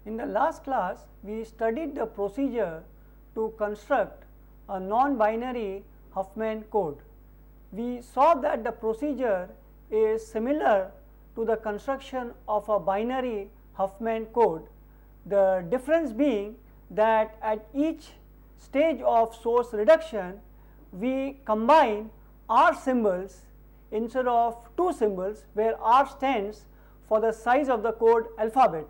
In the last class, we studied the procedure to construct a non-binary Huffman code. We saw that the procedure is similar to the construction of a binary Huffman code, the difference being that at each stage of source reduction, we combine R symbols instead of two symbols, where R stands for the size of the code alphabet.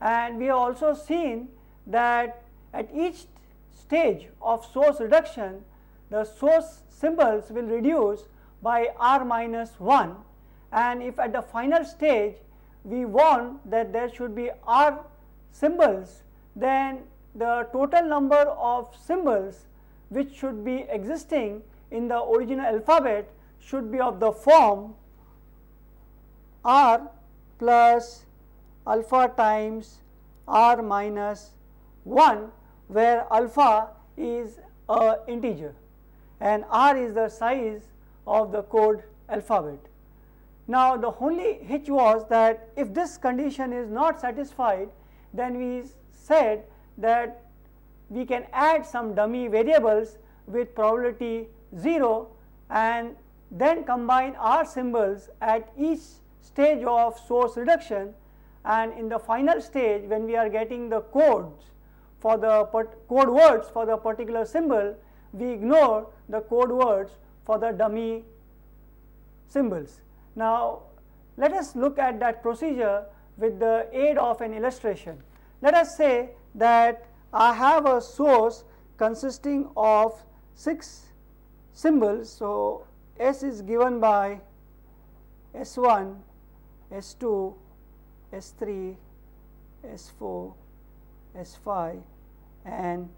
And we have also seen that at each stage of source reduction, the source symbols will reduce by R minus 1, and if at the final stage we want that there should be R symbols, then the total number of symbols which should be existing in the original alphabet should be of the form R plus alpha times R minus 1, where alpha is an integer and R is the size of the code alphabet. Now, the only hitch was that if this condition is not satisfied, then we said that we can add some dummy variables with probability 0 and then combine R symbols at each stage of source reduction, and in the final stage when we are getting the codes for the code words for the particular symbol, we ignore the code words for the dummy symbols. Now, let us look at that procedure with the aid of an illustration. Let us say that I have a source consisting of 6 symbols. So, S is given by S1, S2, S3, S4, S5 and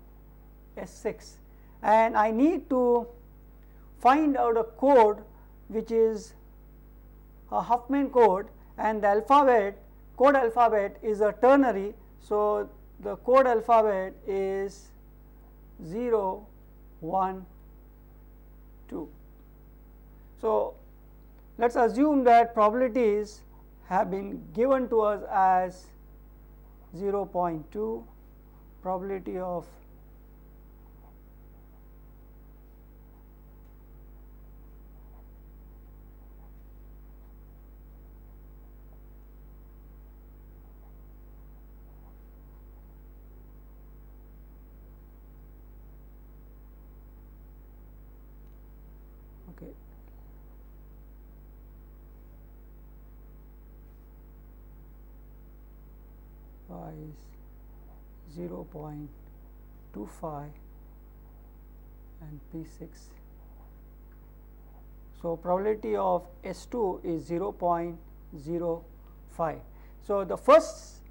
S6, and I need to find out a code which is a Huffman code, and the alphabet, code alphabet is a ternary. So, the code alphabet is 0, 1, 2. So, let us assume that probabilities have been given to us as 0.2, probability of okay. Is 0.25 and P6. So, probability of S2 is 0.05. So, the first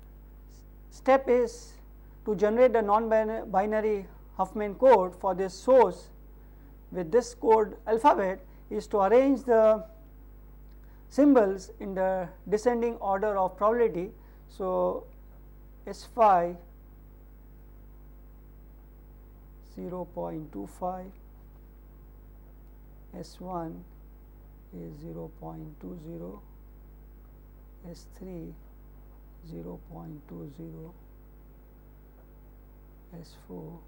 step is to generate the non-binary Huffman code for this source with this code alphabet is to arrange the symbols in the descending order of probability. So, S5 0.25, S1 is 0.20, S3 0.20, S4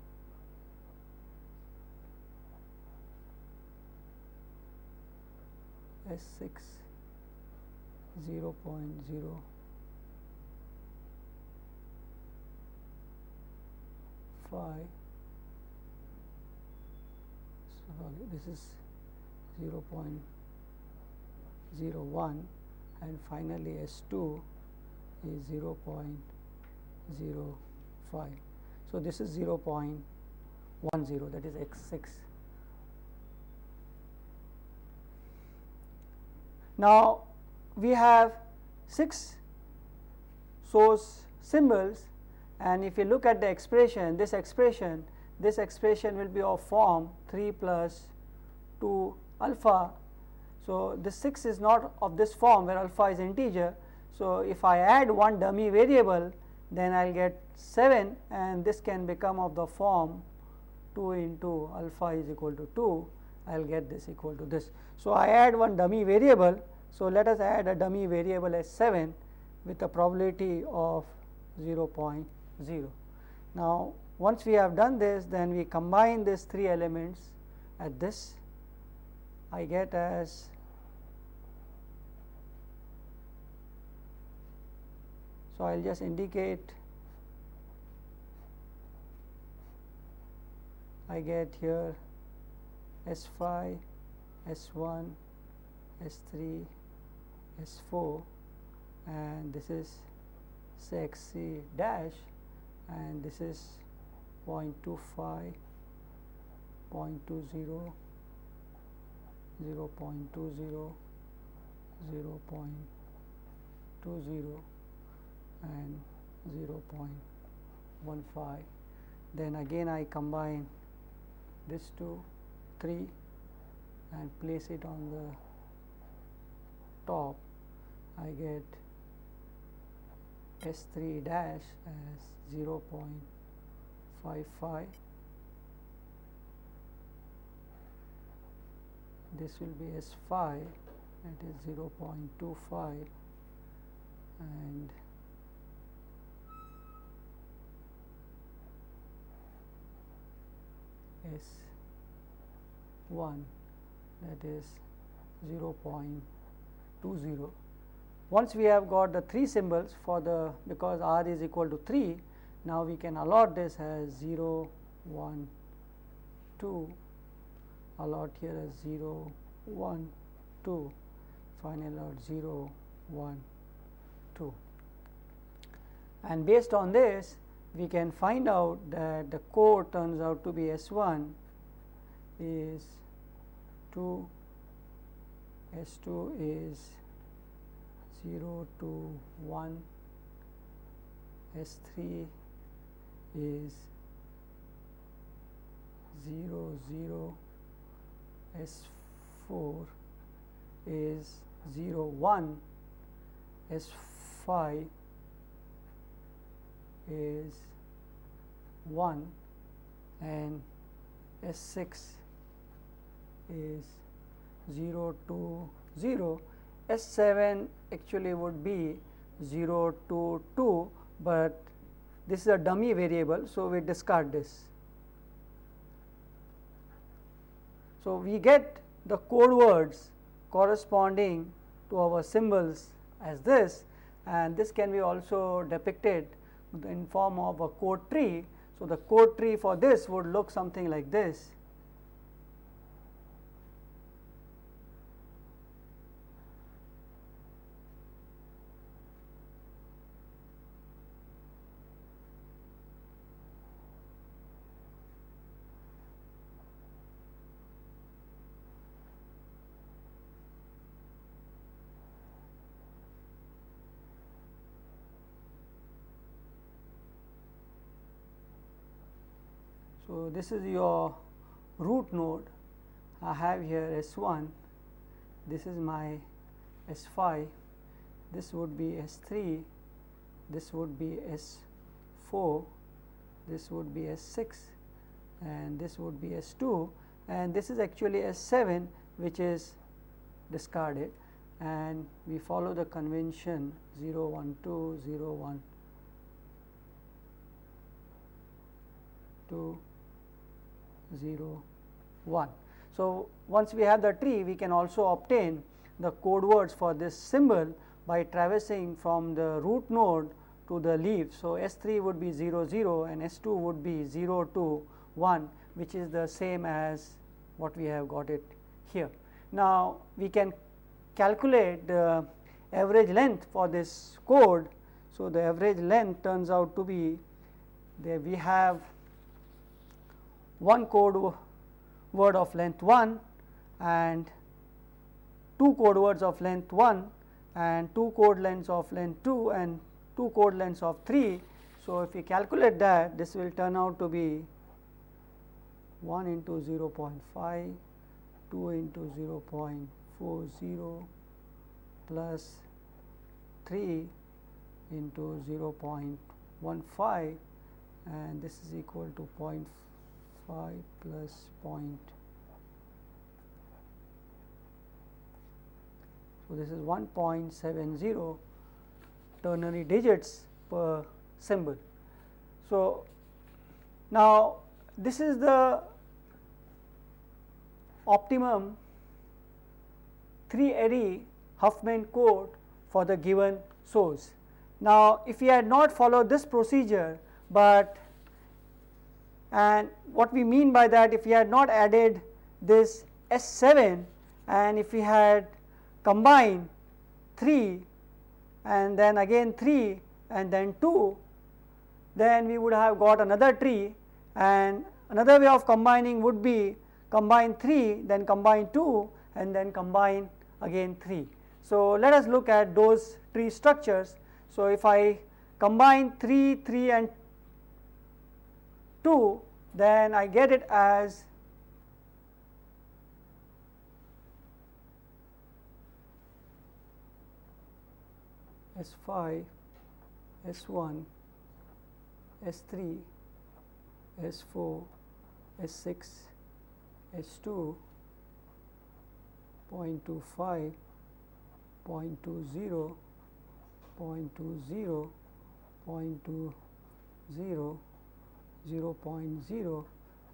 S6 0.0, sorry, this is 0.01, and finally S2 is 0.05. So, this is 0.05. 10, that is x6. Now we have 6 source symbols, and if you look at the expression, this expression will be of form 3 plus 2 alpha. So this 6 is not of this form where alpha is integer. So if I add one dummy variable, then I will get 7, and this can become of the form 2 into alpha is equal to 2. I will get this equal to this. So I add one dummy variable. So let us add a dummy variable as 7 with a probability of 0.0. Now once we have done this, then we combine these 3 elements at this. I get as so I will just indicate, I get here S5, S1, S3, S4, and this is say XC dash, and this is 0.25, 0.20, 0.20, 0.20, and 0.15. Then again I combine this 2, 3 and place it on the top. I get S3 dash as 0.55. This will be S5, that is 0.25, and S1, that is 0.20. Once we have got the 3 symbols for the, because R is equal to 3, now we can allot this as 0, 1, 2, allot here as 0, 1, 2, final allot 0, 1, 2. And based on this, we can find out that the code turns out to be S1 is 2, S2 is 0 to 1, S3 is 0, 0, S4 is 0, 1, S5 is 1, and S6 is 0 to 0. S7 actually would be 0 to 2, but this is a dummy variable, so we discard this. So we get the code words corresponding to our symbols as this, and this can be also depicted in form of a code tree. So the code tree for this would look something like this. So this is your root node. I have here S1, this is my S5, this would be S3, this would be S4, this would be S6, and this would be S2, and this is actually S7, which is discarded, and we follow the convention 0, 1, 2, 0, 1, 2, 0, 1. So once we have the tree, we can also obtain the code words for this symbol by traversing from the root node to the leaf. So S3 would be 0, 0, and S2 would be 0 to 1, which is the same as what we have got it here. Now we can calculate the average length for this code. So the average length turns out to be, there we have one code word of length 1 and 2 code words of length 1 and 2 code lengths of length 2 and 2 code lengths of 3. So, if we calculate that, this will turn out to be 1 into 0.5, 2 into 0.40 plus 3 into 0.15, and this is equal to 0.5 plus so this is 1.70 ternary digits per symbol. So, now this is the optimum 3-array Huffman code for the given source. Now, if we had not followed this procedure, and what we mean by that, if we had not added this S7 and if we had combined 3 and then again 3 and then 2, then we would have got another tree, and another way of combining would be combine 3, then combine 2 and then combine again 3. So, let us look at those tree structures. So, if I combine 3, 3 and 2, then I get it as S5, S1, S3, S4, S6, S2, 0.25, 0.20, 0.20, 0.20, 0.0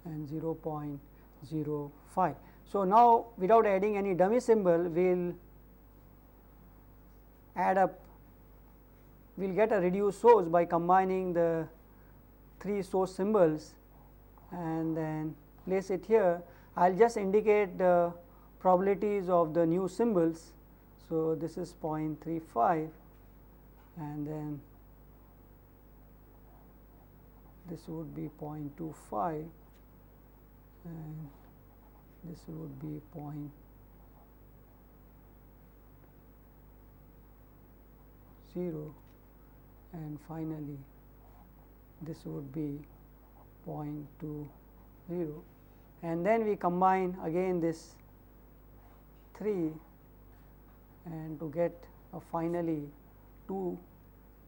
and 0.05. So, now without adding any dummy symbol, we will add up, we will get a reduced source by combining the 3 source symbols and then place it here. I will just indicate the probabilities of the new symbols. So, this is 0.35 and then this would be 0.25 and this would be 0.0 and finally this would be 0.20, and then we combine again this 3 and to get a finally 2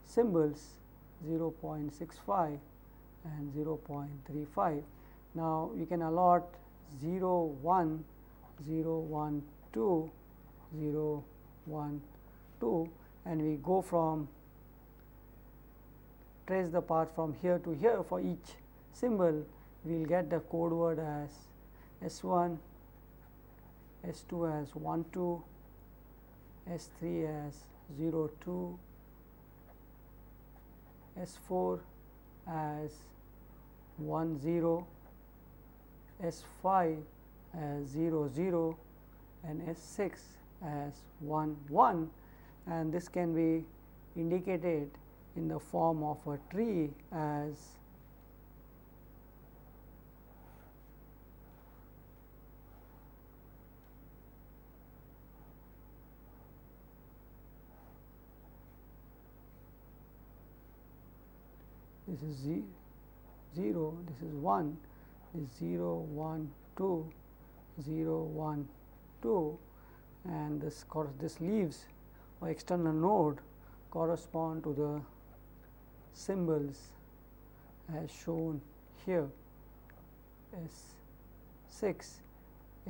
symbols 0.65 and 0.35. Now, we can allot 0, 1, 0, 1, 2, 0, 1, 2, and we go from trace the path from here to here. For each symbol, we will get the code word as S1, S2 as 1, 2, S3 as 0, 2, S4 as 1, 0, S5 as 0, 0 and S6 as 1, 1, and this can be indicated in the form of a tree as this is 0, this is 1, this is 0, 1, 2, 0, 1, 2, and this leaves or external node correspond to the symbols as shown here S6,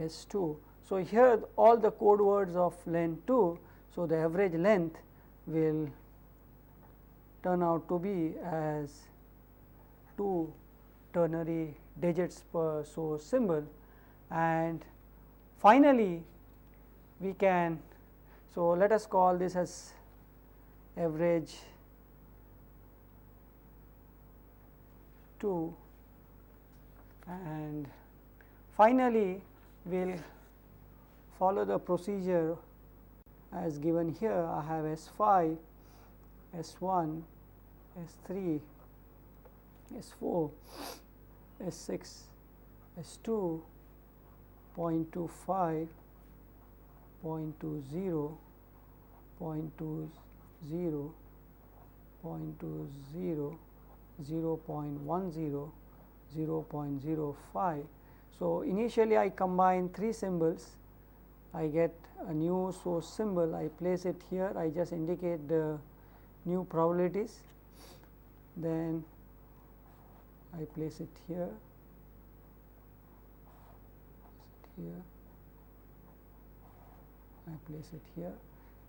S2. So, here all the code words of length 2. So, the average length will turn out to be as 2 ternary digits per source symbol, and finally we can, so let us call this as average 2, and finally we will follow the procedure as given here. I have S5, S1, S3, S4, S6, S2, 0.25, 0.20, 0.20, 0.20, 0.10, 0.05. So, initially I combine 3 symbols, I get a new source symbol, I place it here, I just indicate the new probabilities, then I place it here, I place it here.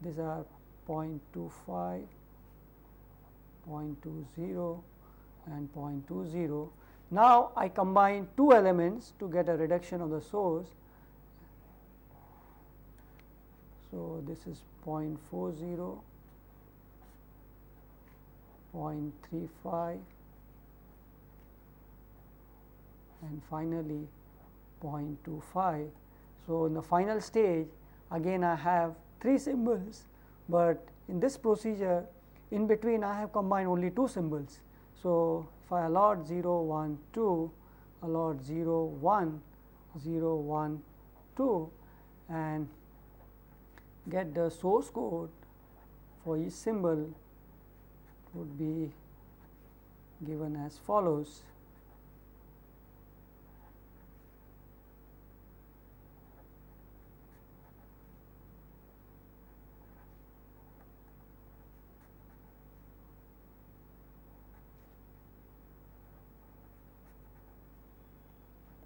These are 0.25, 0.20 and 0.20. Now, I combine 2 elements to get a reduction of the source. So, this is 0.40, 0.35 and finally 0.25. So, in the final stage again I have 3 symbols, but in this procedure in between I have combined only 2 symbols. So, if I allot 0, 1, 2, allot 0, 1, 0, 1, 2 and get the source code for each symbol would be given as follows.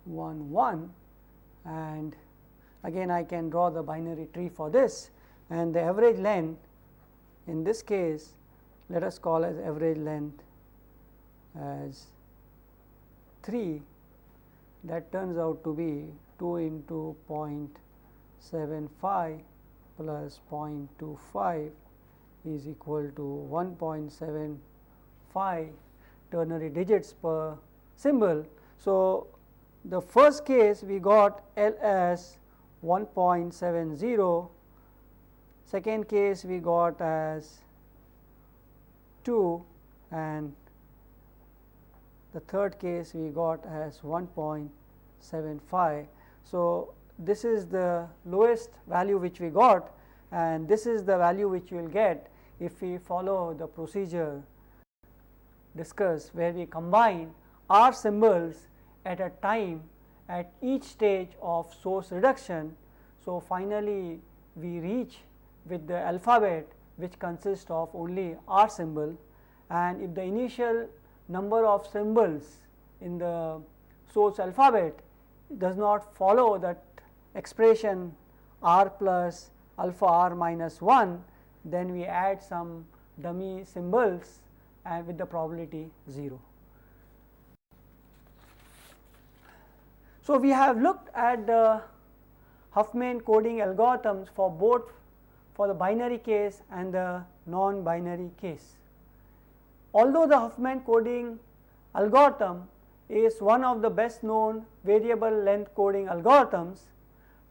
One and again I can draw the binary tree for this, and the average length in this case let us call as average length as 3, that turns out to be 2 into 0.75 plus 0.25 is equal to 1.75 ternary digits per symbol. So, the first case we got L as 1.70, second case we got as 2 and the third case we got as 1.75. So, this is the lowest value which we got, and this is the value which we will get if we follow the procedure discussed, where we combine R symbols at a time at each stage of source reduction. So, finally, we reach with the alphabet which consists of only R symbol, and if the initial number of symbols in the source alphabet does not follow that expression R plus alpha R minus 1, then we add some dummy symbols and with the probability 0. So, we have looked at the Huffman coding algorithms for both for the binary case and the non-binary case. Although the Huffman coding algorithm is one of the best known variable length coding algorithms,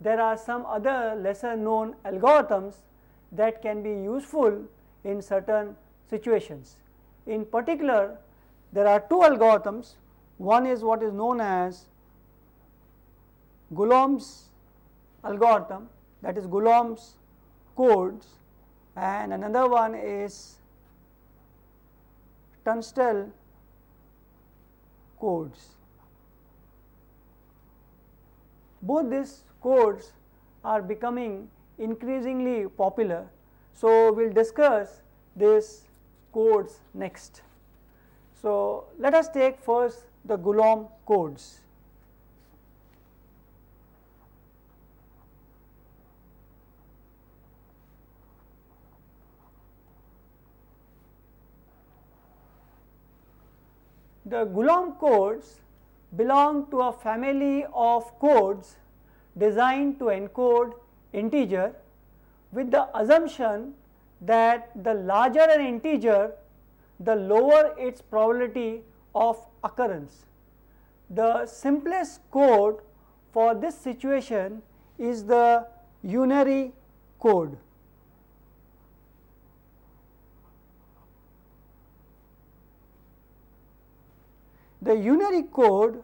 there are some other lesser known algorithms that can be useful in certain situations. In particular, there are 2 algorithms. One is what is known as Ghulam's algorithm, that is Ghulam's codes, and another one is Tunstall codes. Both these codes are becoming increasingly popular. So, we will discuss these codes next. So, let us take first the Ghulam codes. The Ghulam codes belong to a family of codes designed to encode integer with the assumption that the larger an integer, the lower its probability of occurrence. The simplest code for this situation is the Unary code. The Unary code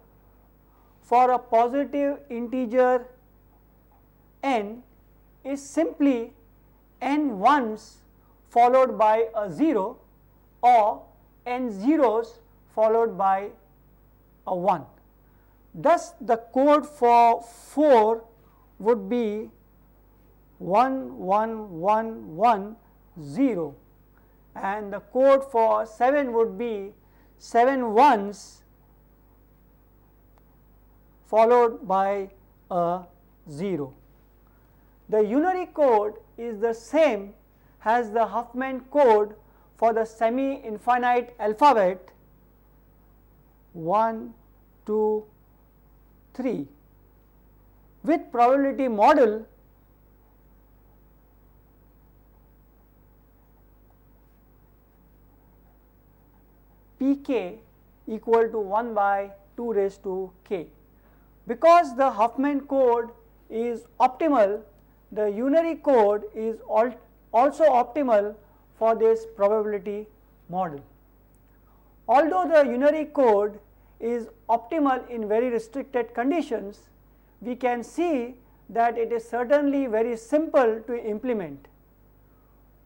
for a positive integer n is simply n ones followed by a 0 or n zeros followed by a 1. Thus, the code for 4 would be 1 1 1 1 0, and the code for 7 would be 7 ones followed by a 0. The Unary code is the same as the Huffman code for the semi-infinite alphabet 1, 2, 3. With probability model, Pk equal to 1 by 2 raised to k. Because the Huffman code is optimal, the Unary code is also optimal for this probability model. Although the Unary code is optimal in very restricted conditions, we can see that it is certainly very simple to implement.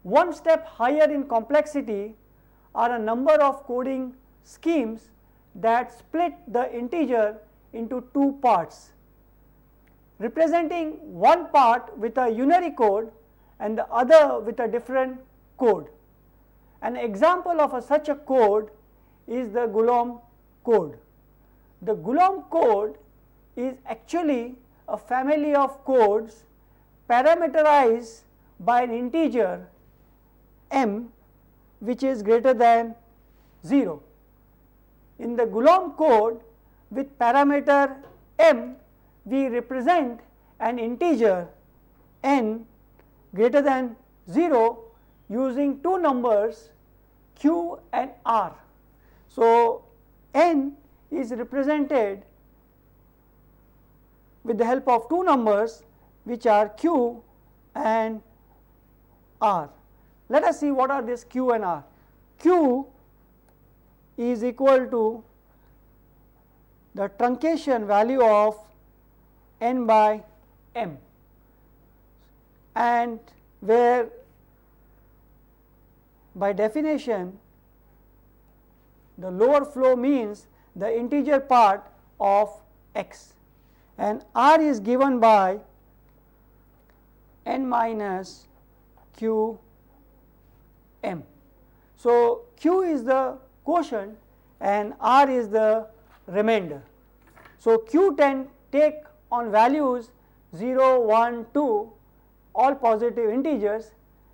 One step higher in complexity are a number of coding schemes that split the integer into two parts, representing one part with a Unary code and the other with a different code. An example of such a code is the Ghulam code. The Ghulam code is actually a family of codes parameterized by an integer m which is greater than 0. In the Ghulam code, with parameter m, we represent an integer n greater than 0 using two numbers q and r. So, n is represented with the help of two numbers which are q and r. Let us see what are these q and r. Q is equal to the truncation value of n by m, and where by definition the lower flow means the integer part of x, and r is given by n minus q m. So, q is the quotient and r is the remainder. So, q take on values 0, 1, 2, all positive integers,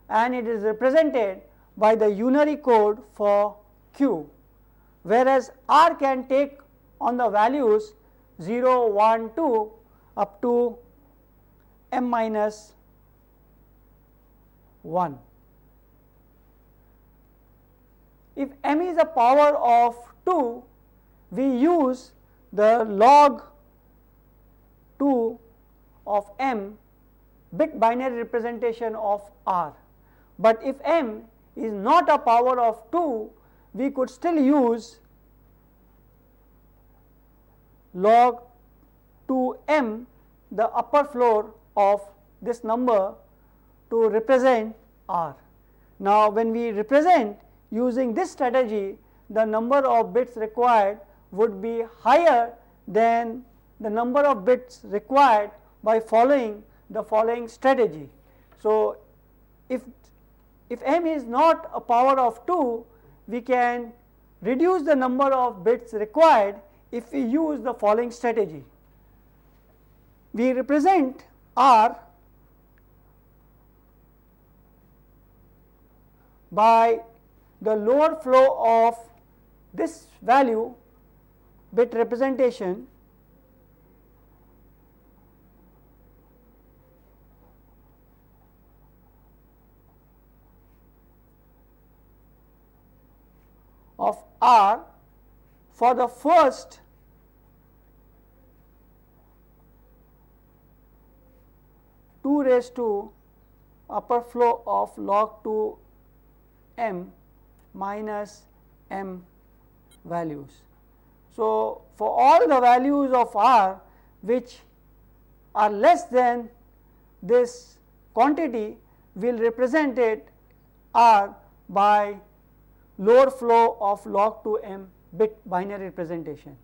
and it is represented by the Unary code for q, whereas r can take on the values 0, 1, 2 up to m minus 1. If m is a power of 2, we use the log 2 of m bit binary representation of r, but if m is not a power of 2, we could still use log 2m, the upper floor of this number, to represent r. Now, when we represent using this strategy, the number of bits required would be higher than the number of bits required by following the following strategy. So, if m is not a power of 2, we can reduce the number of bits required if we use the following strategy. We represent r by the lower flow of this value bit representation of r for the first two raised to upper flow of log 2 m minus m values. So, for all the values of r which are less than this quantity, we will represent it r by lower flow of log to m bit binary representation,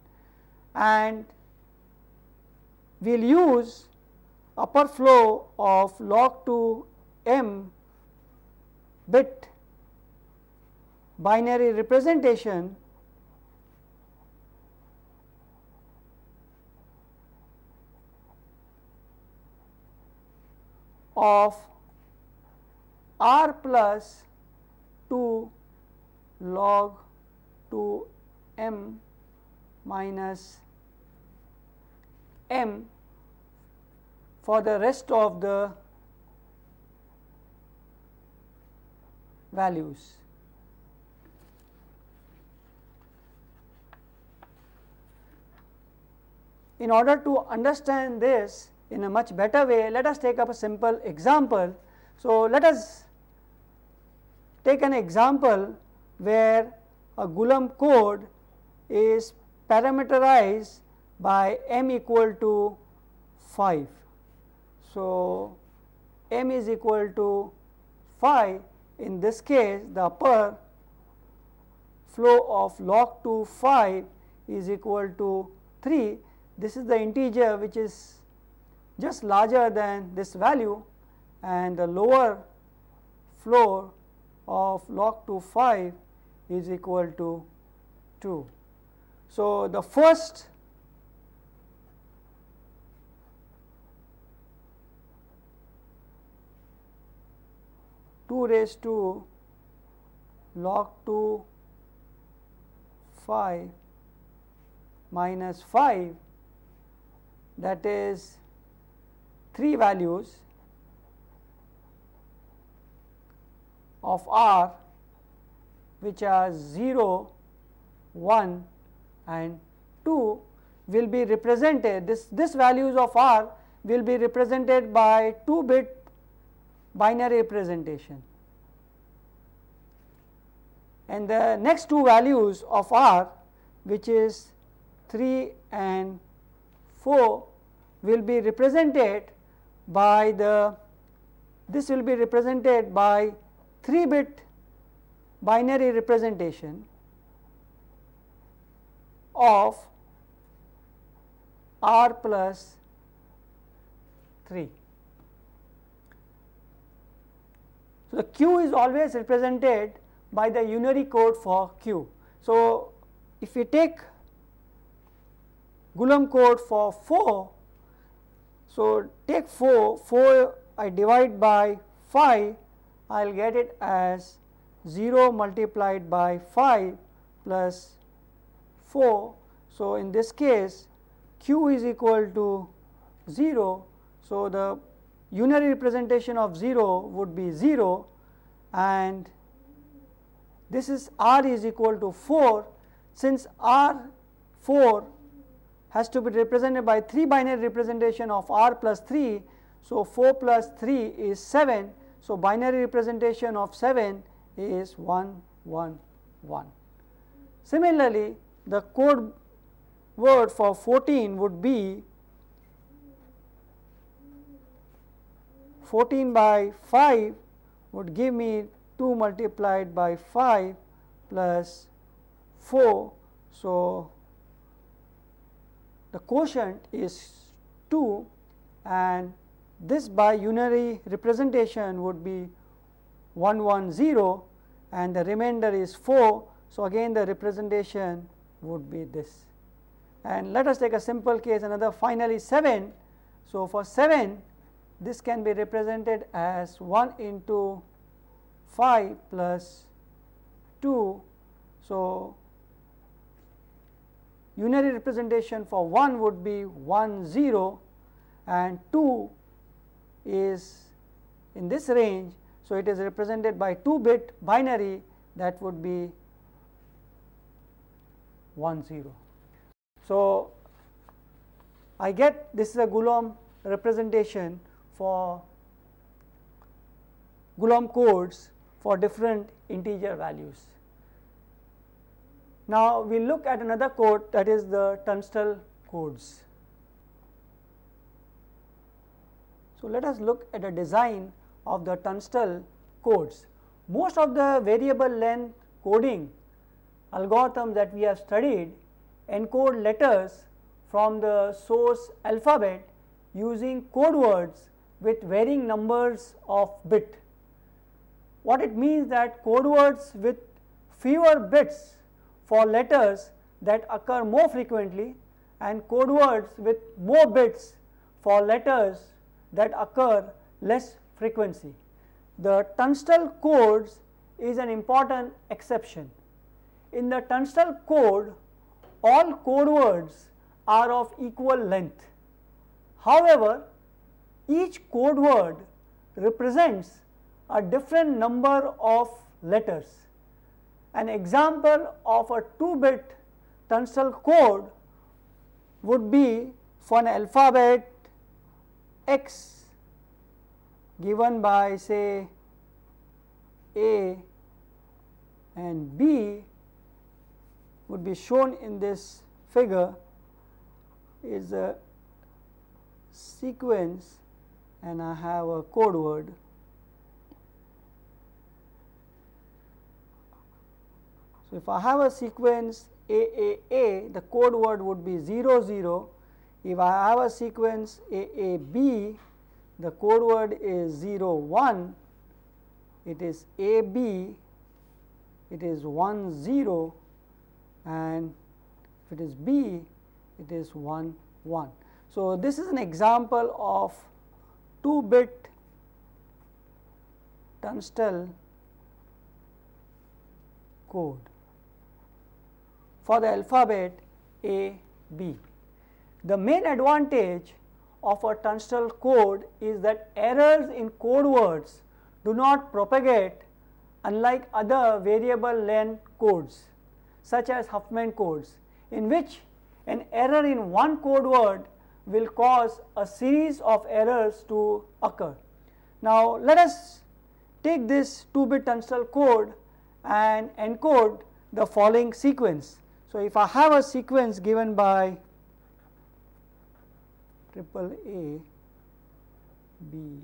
and we will use upper flow of log to m bit binary representation of r plus 2 log to m minus m for the rest of the values. In order to understand this in a much better way, let us take up a simple example. So, let us take an example where a Ghulam code is parameterized by m equal to 5. So, m is equal to 5. In this case, the upper flow of log to 5 is equal to 3. This is the integer which is just larger than this value, and the lower flow of log to 5 is equal to 2. So, the first two raised to log to 5 minus 5, that is 3 values of r which are 0, 1 and 2 will be represented, this values of r will be represented by 2-bit binary representation, and the next two values of r which is 3 and 4 will be represented by this will be represented by 3-bit binary representation of r plus 3. So, the q is always represented by the unary code for q. So, if we take Ghulam code for 4, so take 4 I divide by 5, I will get it as 0 multiplied by 5 plus 4. So, in this case q is equal to 0. So, the unary representation of 0 would be 0, and this is r is equal to 4. Since r4 has to be represented by 3 binary representation of r plus 3, so 4 plus 3 is 7. So, binary representation of 7 is 1 1 1. Similarly, the code word for 14 would be 14 by 5 would give me 2 multiplied by 5 plus 4. So, the quotient is 2, and this by unary representation would be 1 1 0, and the remainder is 4. So, again the representation would be this, and let us take a simple case, another finally 7. So, for 7 this can be represented as 1 into 5 plus 2. So, unary representation for 1 would be 1 0, and 2 is in this range. So, it is represented by 2-bit binary, that would be 1 0. So, I get this is a Ghulam representation for Ghulam codes for different integer values. Now we look at another code, that is the Tunstall codes. So let us look at a design of the Tunstall codes. Most of the variable length coding algorithms that we have studied encode letters from the source alphabet using code words with varying numbers of bit. What it means that code words with fewer bits for letters that occur more frequently, and code words with more bits for letters that occur less frequency. The Tunstall codes is an important exception. In the Tunstall code, all code words are of equal length. However, each code word represents a different number of letters. An example of a 2-bit Tunstall code would be for an alphabet X given by say A and B, would be shown in this figure is a sequence, and I have a code word. So if I have a sequence AAA, the code word would be 00. If I have a sequence AAB, the code word is 01. It is AB, it is 10, and if it is B, it is 11. So this is an example of 2-bit Tunstall code for the alphabet A, B. The main advantage of a Tunstall code is that errors in code words do not propagate, unlike other variable length codes such as Huffman codes, in which an error in one code word will cause a series of errors to occur. Now let us take this 2-bit Tunstall code and encode the following sequence. So if I have a sequence given by AAA, B,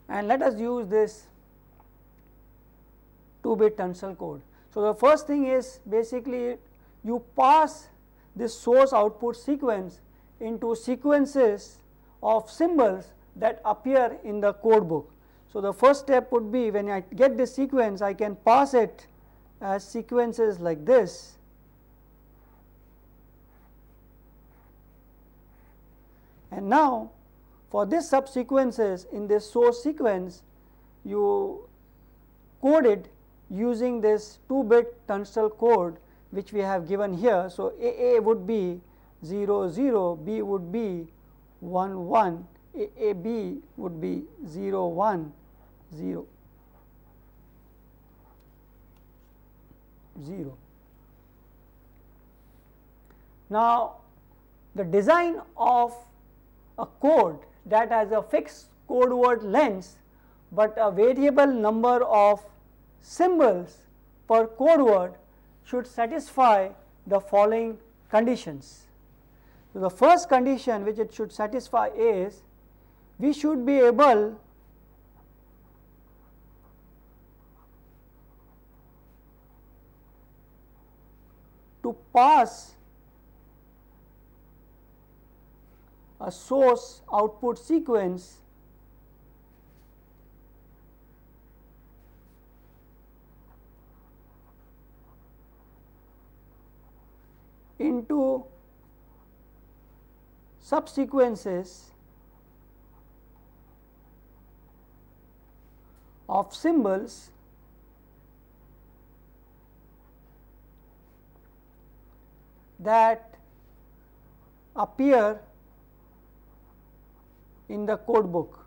and let us use this 2-bit Tunstall code. So the first thing is basically you pass this source output sequence into sequences of symbols that appear in the code book. So the first step would be, when I get this sequence, I can pass it as sequences like this, and now for this subsequences in this source sequence, you code it using this 2-bit Tunstall code which we have given here. So AA would be 00, B would be 11, AAB would be 01, 0, 0. Now the design of a code that has a fixed code word length but a variable number of symbols per code word should satisfy the following conditions. So the first condition which it should satisfy is, we should be able to pass a source output sequence into subsequences of symbols that appear in the code book.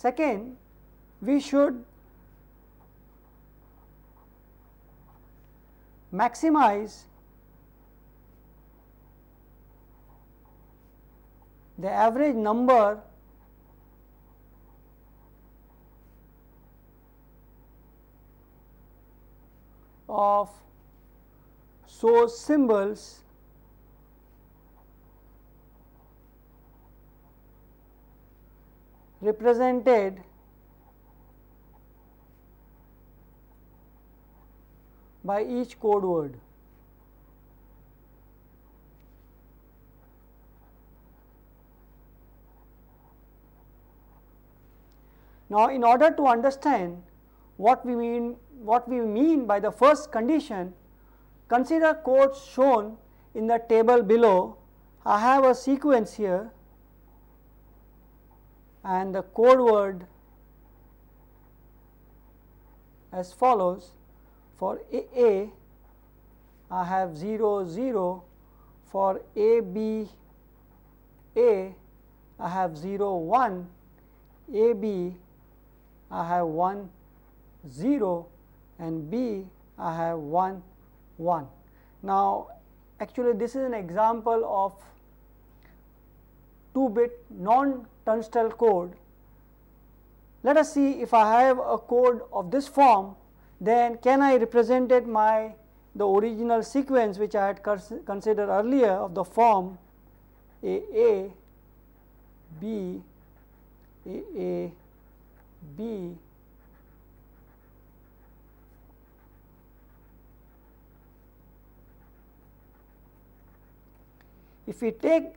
second, we should maximize the average number of source symbols represented by each code word. Now, in order to understand what we mean by the first condition, consider codes shown in the table below. I have a sequence here, and the code word as follows. For A, I have 0 0. For AB, I have 0 1. AB, I have 1 0, and B, I have 1 1. Now, actually this is an example of 2-bit non-Tunstall code. Let us see, if I have a code of this form, then can I represent it the original sequence which I had considered earlier of the form AA, B, AA, B, if we take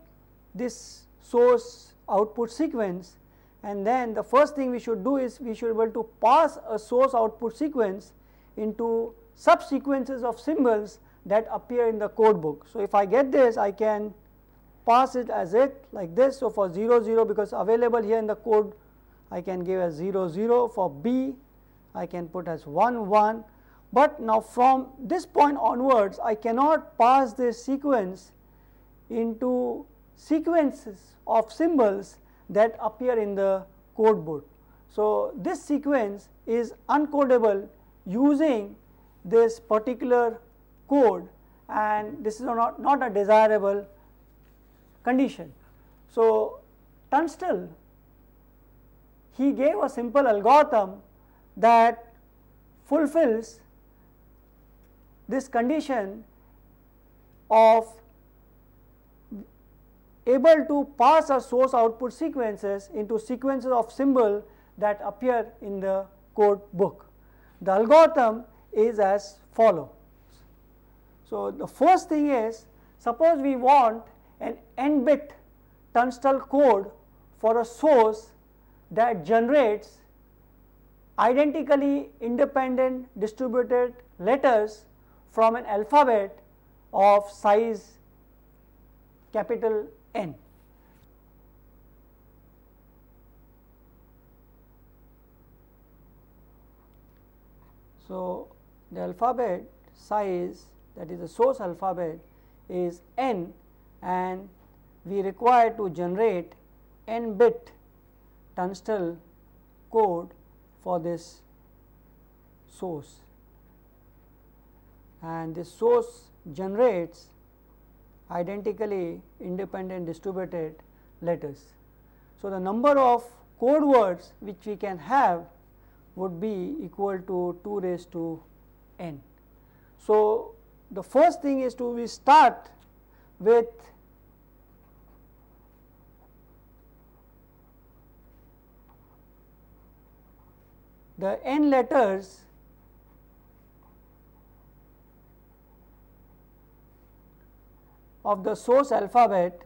this source output sequence, and then the first thing we should do is we should be able to pass a source output sequence into subsequences of symbols that appear in the code book. So, if I get this, I can pass it as it like this. So, for 0 0, because available here in the code, I can give as 0 0. For B, I can put as 1 1. But now from this point onwards, I cannot pass this sequence into sequences of symbols that appear in the code book. So, this sequence is uncodable using this particular code, and this is not a desirable condition. So, Tunstall, he gave a simple algorithm that fulfills this condition of able to pass our source output sequences into sequences of symbol that appear in the code book. The algorithm is as follows. So, the first thing is, suppose we want an n-bit Tunstall code for a source that generates identically independent distributed letters from an alphabet of size capital N. So, the alphabet size, that is the source alphabet, is n, and we require to generate n-bit Tunstall code for this source, and this source generates identically independent distributed letters. So, the number of code words which we can have would be equal to 2 raised to n. So, the first thing is we start with the n letters of the source alphabet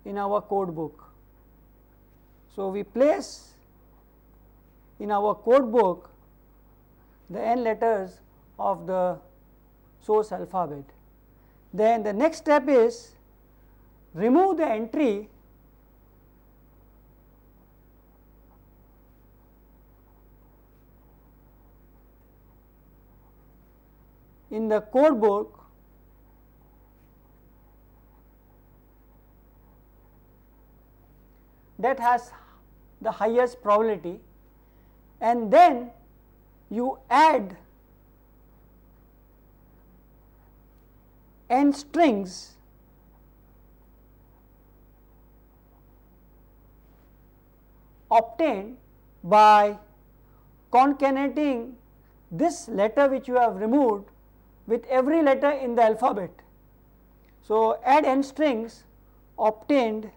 in our code book. So, we place in our code book the n letters of the source alphabet. Then the next step is remove the entry in the code book that has the highest probability, and then you add n strings obtained by concatenating this letter which you have removed with every letter in the alphabet. So, add n strings obtained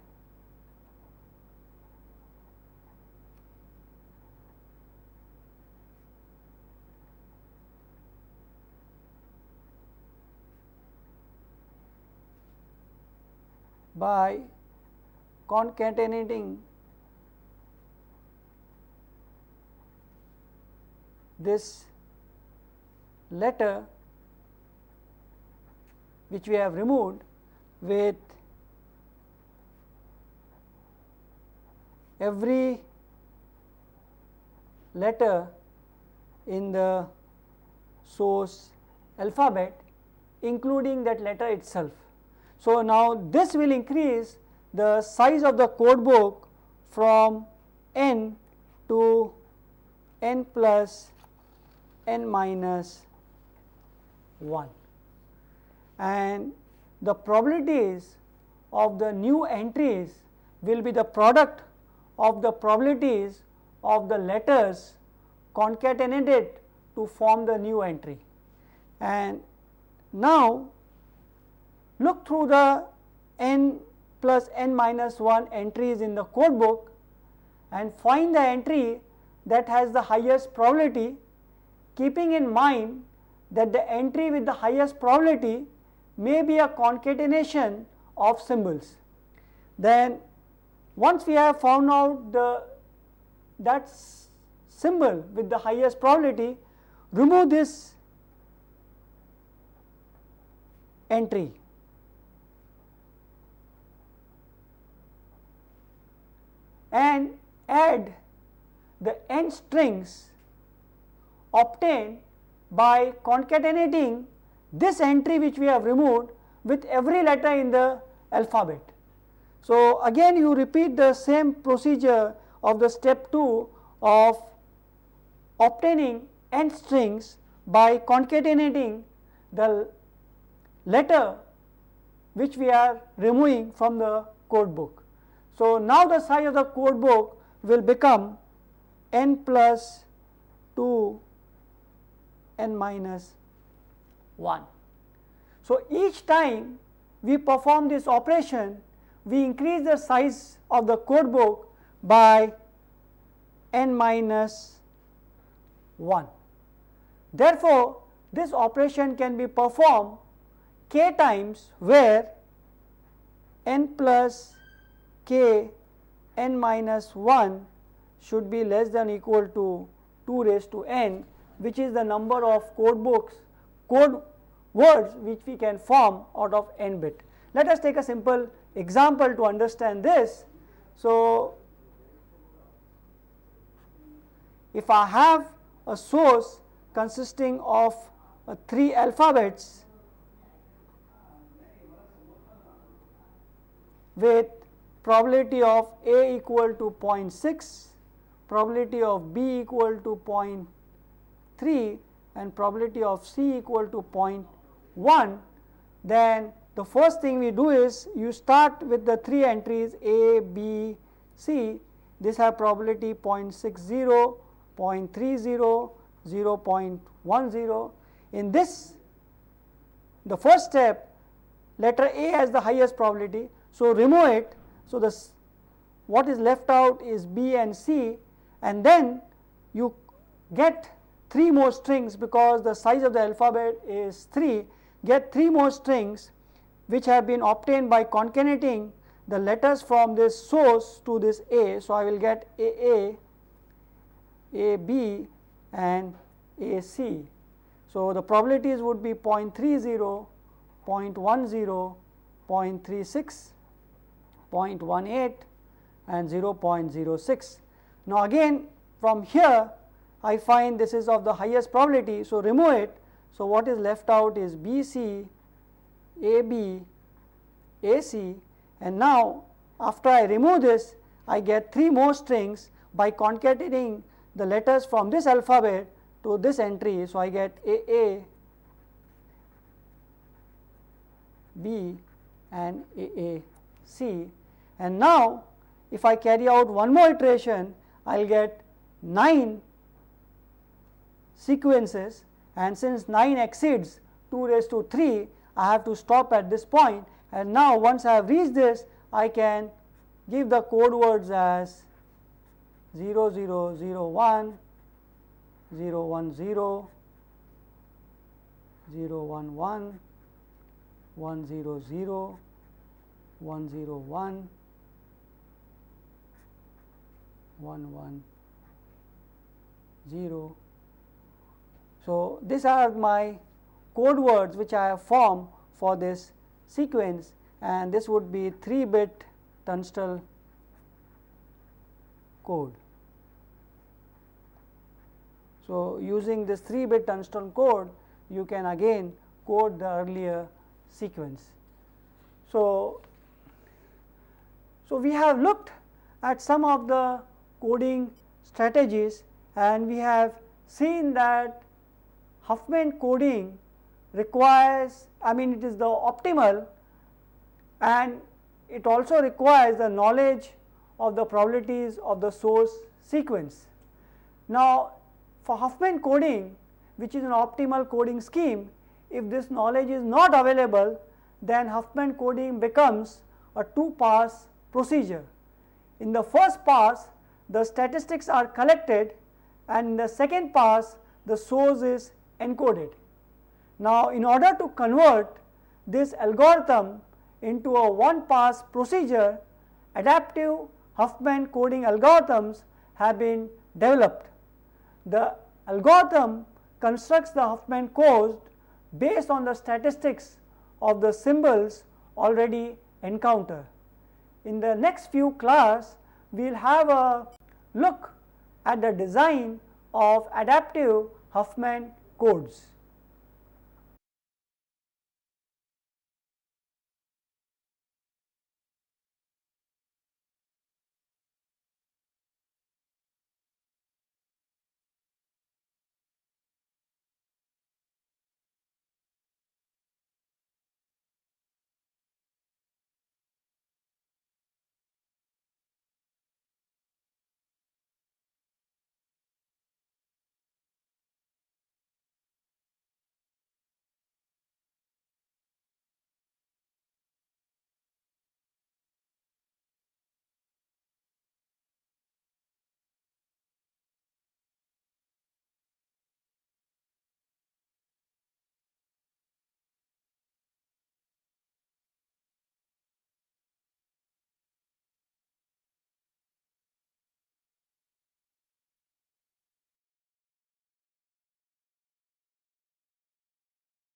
by concatenating this letter which we have removed with every letter in the source alphabet, including that letter itself. So, now this will increase the size of the code book from n to n plus n minus 1, and the probabilities of the new entries will be the product of the probabilities of the letters concatenated to form the new entry. And now look through the n plus n minus 1 entries in the code book and find the entry that has the highest probability, keeping in mind that the entry with the highest probability may be a concatenation of symbols. Then once we have found out that symbol with the highest probability, remove this entry and add the n strings obtained by concatenating this entry which we have removed with every letter in the alphabet. So, again you repeat the same procedure of the step 2 of obtaining n strings by concatenating the letter which we are removing from the code book. So, now the size of the code book will become n plus 2 n minus 1. So, each time we perform this operation, we increase the size of the code book by n minus 1. Therefore, this operation can be performed k times, where n plus k n minus 1 should be less than or equal to 2 raised to n, which is the number of code words which we can form out of n bit. Let us take a simple example to understand this. So, if I have a source consisting of 3 alphabets with probability of A equal to 0.6, probability of B equal to 0.3 and probability of C equal to 0.1, then the first thing we do is you start with the 3 entries A, B, C. These have probability 0.60, 0.30, 0.10. In this, the first step, letter A has the highest probability, so remove it. So, what is left out is B and C, and then you get 3 more strings, because the size of the alphabet is 3, get 3 more strings which have been obtained by concatenating the letters from this source to this A. So, I will get AA, AB and AC. So, the probabilities would be 0.30, 0.10, 0.36, 0.18 and 0.06. Now, again from here I find this is of the highest probability, so remove it. So, what is left out is BC, AB, AC, and now after I remove this, I get 3 more strings by concatenating the letters from this alphabet to this entry. So, I get AA, B and AAC, and now if I carry out one more iteration, I will get 9 sequences, and since 9 exceeds 2 raised to 3, I have to stop at this point, and now once I have reached this, I can give the code words as 0001, 010, 011, 100, 101, 110. So, these are my code words which I have formed for this sequence, and this would be 3-bit Tunstall code. So, using this 3-bit Tunstall code, you can again code the earlier sequence. So, we have looked at some of the coding strategies, and we have seen that Huffman coding requires, it is the optimal, and it also requires the knowledge of the probabilities of the source sequence. Now, for Huffman coding, which is an optimal coding scheme, if this knowledge is not available, then Huffman coding becomes a 2-pass procedure. In the first pass, the statistics are collected, and in the second pass, the source is encoded. Now, in order to convert this algorithm into a 1-pass procedure, adaptive Huffman coding algorithms have been developed. The algorithm constructs the Huffman code based on the statistics of the symbols already encountered. In the next few classes, we will have a look at the design of adaptive Huffman codes.